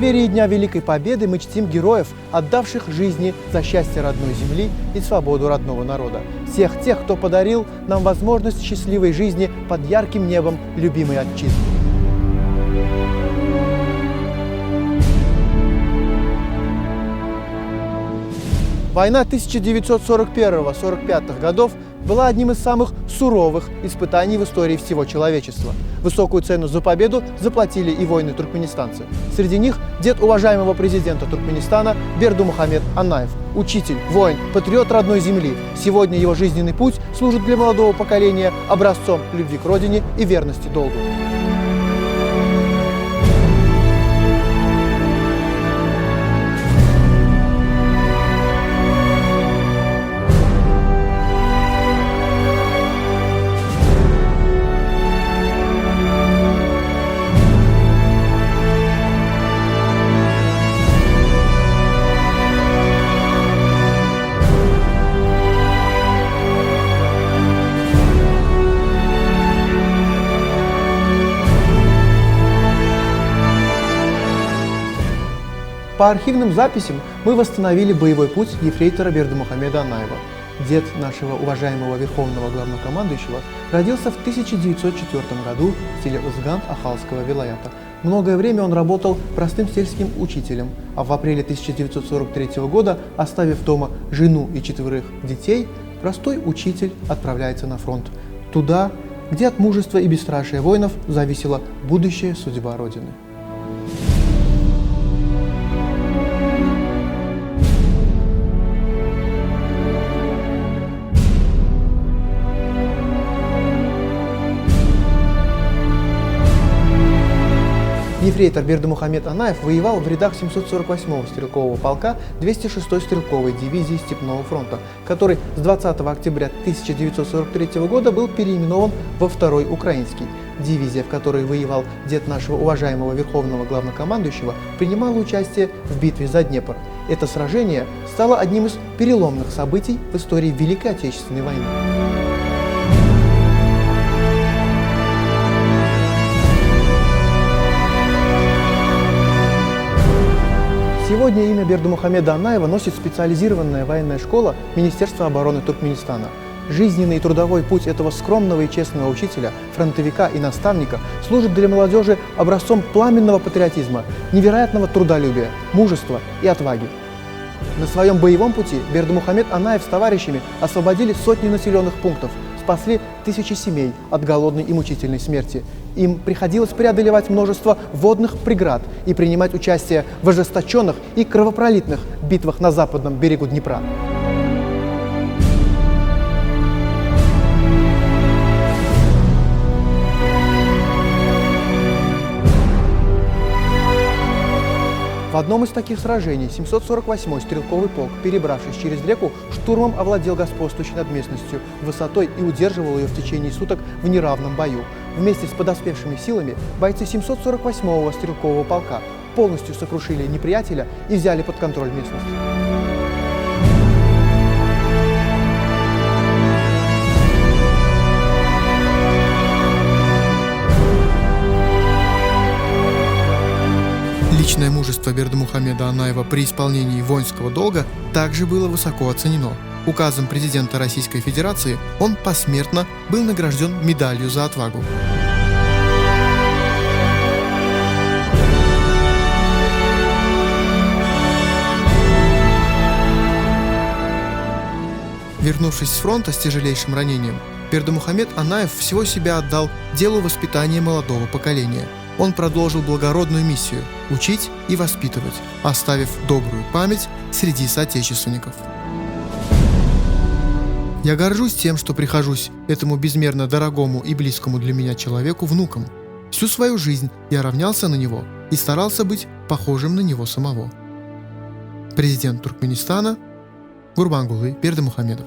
преддверии Дня Великой Победы мы чтим героев, отдавших жизни за счастье родной земли и свободу родного народа. Всех тех, кто подарил нам возможность счастливой жизни под ярким небом любимой отчизны. Война 1941-1945 годов была одним из самых суровых испытаний в истории всего человечества. Высокую цену за победу заплатили и воины-туркменистанцы. Среди них дед уважаемого президента Туркменистана Бердымухамед Анаев. Учитель, воин, патриот родной земли. Сегодня его жизненный путь служит для молодого поколения образцом любви к родине и верности долгу. По архивным записям мы восстановили боевой путь ефрейтора Бердымухамеда Анаева. Дед нашего уважаемого верховного главнокомандующего родился в 1904 году в селе Узган Ахалского вилаята. Многое время он работал простым сельским учителем, а в апреле 1943 года, оставив дома жену и 4 детей, простой учитель отправляется на фронт. Туда, где от мужества и бесстрашия воинов зависела будущая судьба Родины. Ефрейтор Бердымухамед Анаев воевал в рядах 748-го стрелкового полка 206-й стрелковой дивизии Степного фронта, который с 20 октября 1943 года был переименован во 2-й Украинский. Дивизия, в которой воевал дед нашего уважаемого верховного главнокомандующего, принимала участие в битве за Днепр. Это сражение стало одним из переломных событий в истории Великой Отечественной войны. Сегодня имя Бердымухамеда Анаева носит специализированная военная школа Министерства обороны Туркменистана. Жизненный и трудовой путь этого скромного и честного учителя, фронтовика и наставника служит для молодежи образцом пламенного патриотизма, невероятного трудолюбия, мужества и отваги. На своем боевом пути Бердымухамед Анаев с товарищами освободили сотни населенных пунктов, спасли тысячи семей от голодной и мучительной смерти. Им приходилось преодолевать множество водных преград и принимать участие в ожесточенных и кровопролитных битвах на западном берегу Днепра. В одном из таких сражений 748-й стрелковый полк, перебравшись через реку, штурмом овладел господствующей над местностью высотой и удерживал ее в течение суток в неравном бою. Вместе с подоспевшими силами бойцы 748-го стрелкового полка полностью сокрушили неприятеля и взяли под контроль местность. Личное мужество Бердымухамеда Анаева при исполнении воинского долга также было высоко оценено. Указом президента Российской Федерации он посмертно был награжден медалью за отвагу. Вернувшись с фронта с тяжелейшим ранением, Бердымухамед Анаев всего себя отдал делу воспитания молодого поколения. Он продолжил благородную миссию – учить и воспитывать, оставив добрую память среди соотечественников. Я горжусь тем, что прихожусь этому безмерно дорогому и близкому для меня человеку внуком. Всю свою жизнь я равнялся на него и старался быть похожим на него самого. Президент Туркменистана Гурбангулы Бердымухамедов.